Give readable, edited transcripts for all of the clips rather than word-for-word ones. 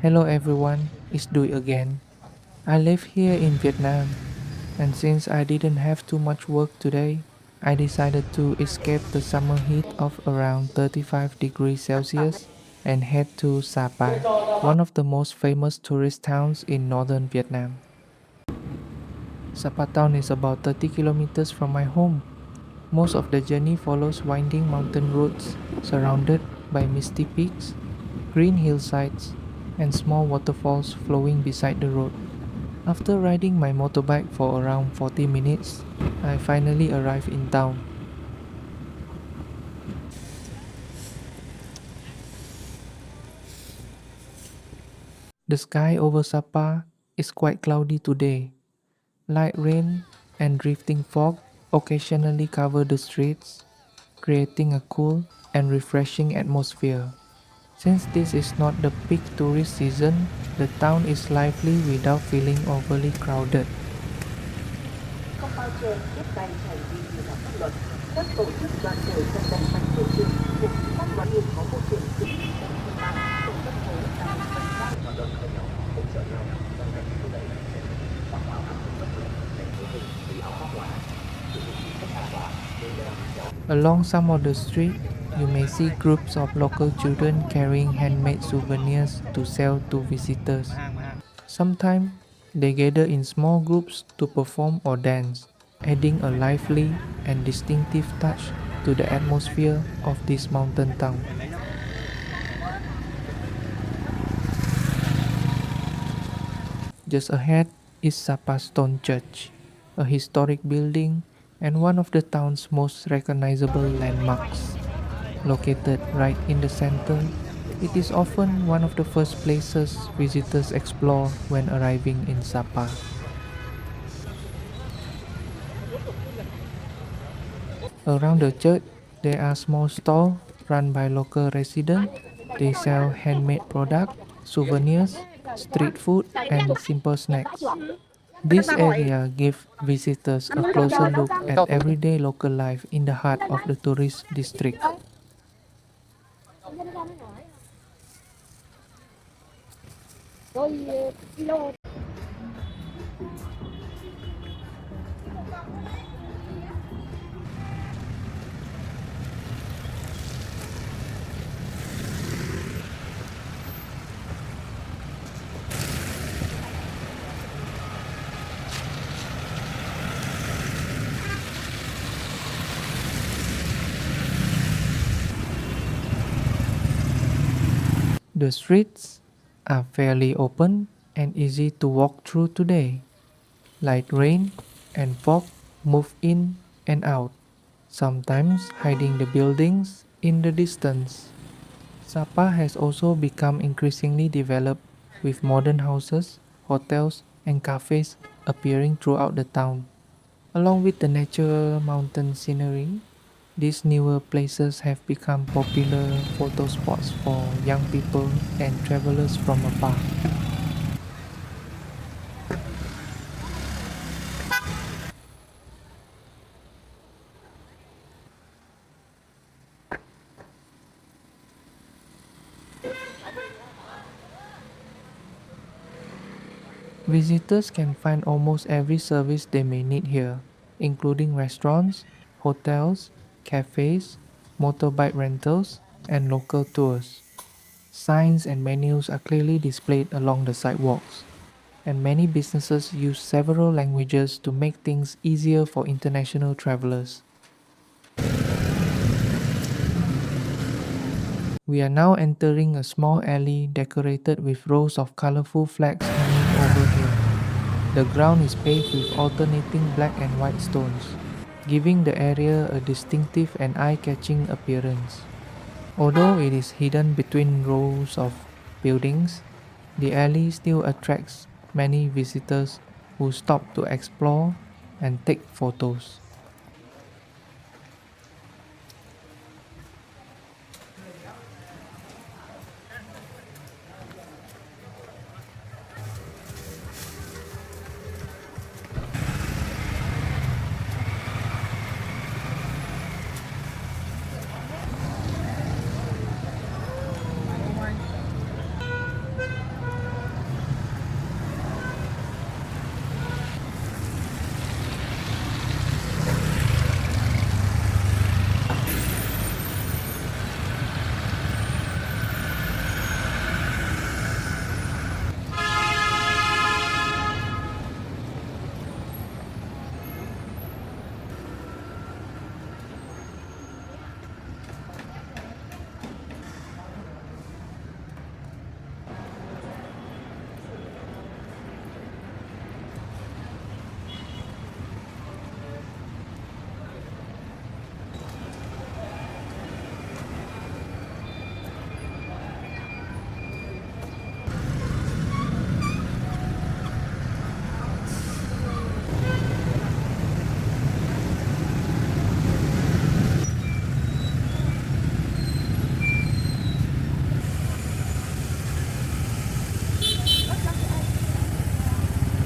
Hello everyone, it's Dui again. I live here in Vietnam, and since I didn't have too much work today, I decided to escape the summer heat of around 35 degrees Celsius and head to Sapa, one of the most famous tourist towns in northern Vietnam. Sapa town is about 30 kilometers from my home. Most of the journey follows winding mountain roads surrounded by misty peaks, green hillsides, and small waterfalls flowing beside the road. After riding my motorbike for around 40 minutes, I finally arrived in town. The sky over Sapa is quite cloudy today. Light rain and drifting fog occasionally cover the streets, creating a cool and refreshing atmosphere. Since this is not the peak tourist season, the town is lively without feeling overly crowded. Không bao giờ tiếp tay hành vi vi phạm pháp luật. Các tổ chức đoàn thể cần đẩy mạnh tuyên truyền, phổ biến pháp luật hiện có môi trường tự nhiên trong thương mại, tổ dân phố đang dần ra hoạt động với nhau, hỗ trợ nhau trong việc thúc đẩy phát triển, đảm bảo an ninh trật tự, để người dân tự áo pháp luật, sử dụng một cách an toàn, để làm giàu. Along some of the street, you may see groups of local children carrying handmade souvenirs to sell to visitors. Sometimes they gather in small groups to perform or dance, adding a lively and distinctive touch to the atmosphere of this mountain town. Just ahead is Sapa Stone Church, a historic building and one of the town's most recognizable landmarks. Located right in the center, it is often one of the first places visitors explore when arriving in Sapa. Around the church, there are small stalls run by local residents. They sell handmade products, souvenirs, street food, and simple snacks. This area gives visitors a closer look at everyday local life in the heart of the tourist district. The streets are fairly open and easy to walk through today. Light rain and fog move in and out, sometimes hiding the buildings in the distance. Sapa has also become increasingly developed with modern houses, hotels, and cafes appearing throughout the town. Along with the natural mountain scenery, these newer places have become popular photo spots for young people and travelers from afar. Visitors can find almost every service they may need here, including restaurants, hotels, cafes, motorbike rentals, and local tours. Signs and menus are clearly displayed along the sidewalks, and many businesses use several languages to make things easier for international travelers. We are now entering a small alley decorated with rows of colorful flags hanging overhead. The ground is paved with alternating black and white stones, giving the area a distinctive and eye-catching appearance. Although it is hidden between rows of buildings, the alley still attracts many visitors who stop to explore and take photos.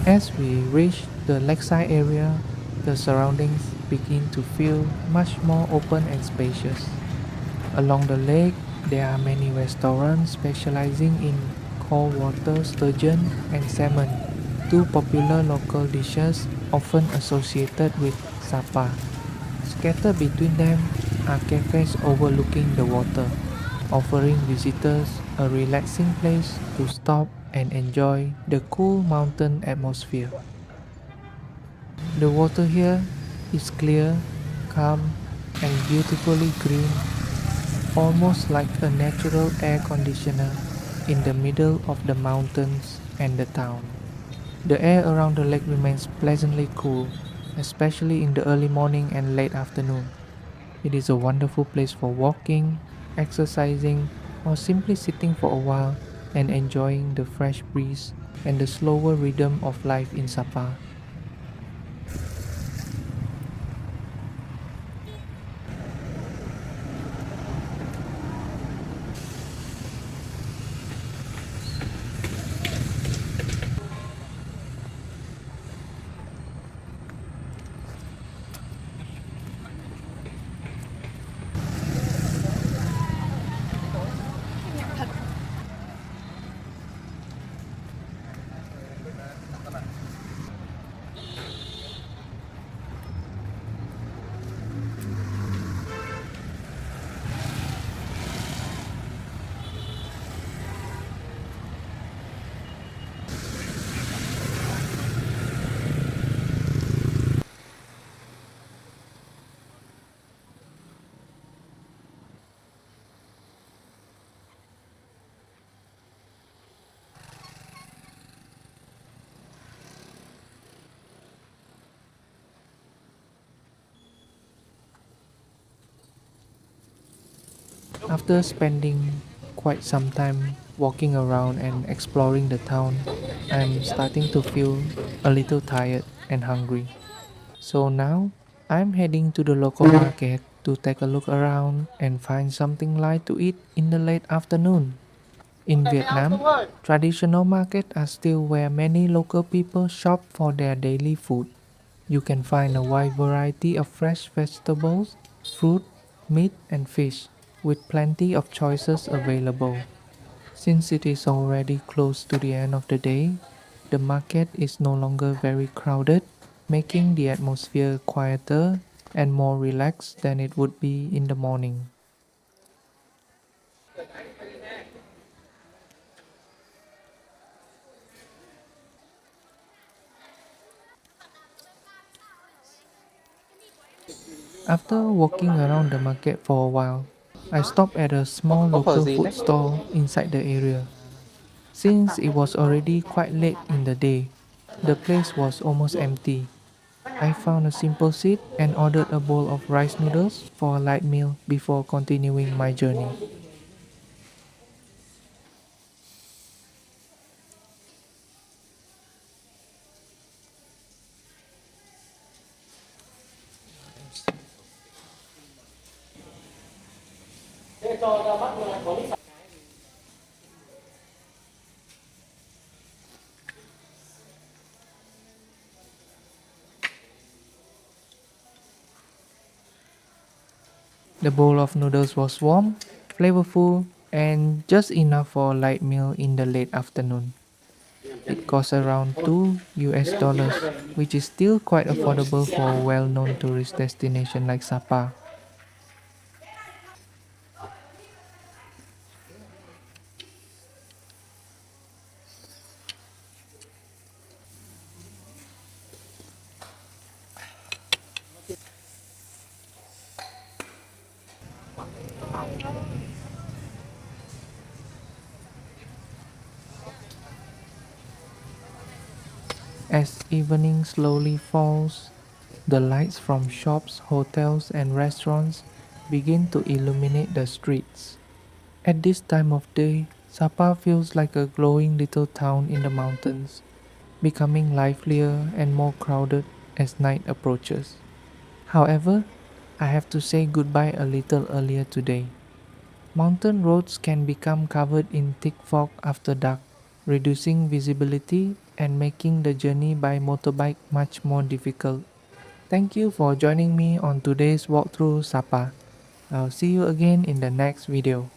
As we reach the lakeside area, the surroundings begin to feel much more open and spacious. Along the lake, there are many restaurants specializing in cold water sturgeon and salmon, two popular local dishes often associated with Sapa. Scattered between them are cafes overlooking the water, offering visitors a relaxing place to stop and enjoy the cool mountain atmosphere. The water here is clear, calm, and beautifully green, almost like a natural air conditioner in the middle of the mountains and the town. The air around the lake remains pleasantly cool, especially in the early morning and late afternoon. It is a wonderful place for walking, exercising, or simply sitting for a while and enjoying the fresh breeze and the slower rhythm of life in Sapa. After spending quite some time walking around and exploring the town, I'm starting to feel a little tired and hungry. So now I'm heading to the local market to take a look around and find something light to eat in the late afternoon. In Vietnam, traditional markets are still where many local people shop for their daily food. You can find a wide variety of fresh vegetables, fruit, meat, and fish, with plenty of choices available. Since it is already close to the end of the day, the market is no longer very crowded, making the atmosphere quieter and more relaxed than it would be in the morning. After walking around the market for a while, I stopped at a small Có phở local gì food đấy? stall inside the area. Since it was already quite late in the day, the place was almost empty. I found a simple seat and ordered a bowl of rice noodles for a light meal before continuing my journey. The bowl of noodles was warm, flavorful, and just enough for a light meal in the late afternoon. It cost around 2 US dollars, which is still quite affordable for a well known tourist destination like Sapa. As evening slowly falls, the lights from shops, hotels, and restaurants begin to illuminate the streets. At this time of day, Sapa feels like a glowing little town in the mountains, becoming livelier and more crowded as night approaches. However, I have to say goodbye a little earlier today. Mountain roads can become covered in thick fog after dark, reducing visibility and making the journey by motorbike much more difficult. Thank you for joining me on today's walk through Sapa. I'll see you again in the next video.